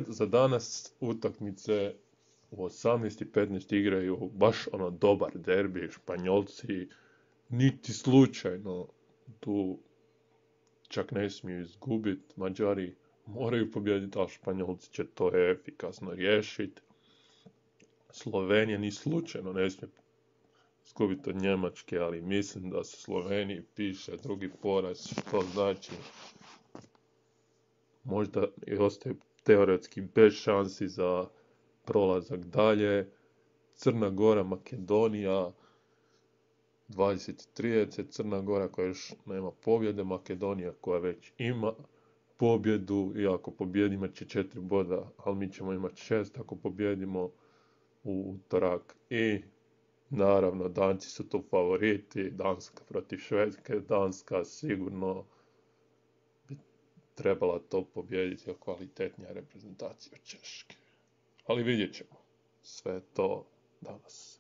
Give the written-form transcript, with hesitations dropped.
Za danas utakmice u 18:15 igraju baš dobar derbi, Španjolci niti slučajno tu čak ne smiju izgubiti, Mađari moraju pobijediti, ali Španjolci će to efikasno riješiti. Slovenija ni slučajno ne smije izgubiti od Njemačke, ali mislim da se Sloveniji piše drugi poraz, što znači možda i ostaje teoretski bez šansi za prolazak dalje. Crna Gora, Makedonija, 20:30, Crna Gora koja još nema pobjede, Makedonija koja već ima pobjedu, i ako pobjedi imat će 4 boda, ali mi ćemo imati 6 ako pobjedimo u utorak. I naravno, Danci su tu favoriti, Danska protiv Švedske, Danska sigurno bi trebala to pobijediti, jer kvalitetnija reprezentacija od Češke. Ali vidjet ćemo sve to danas.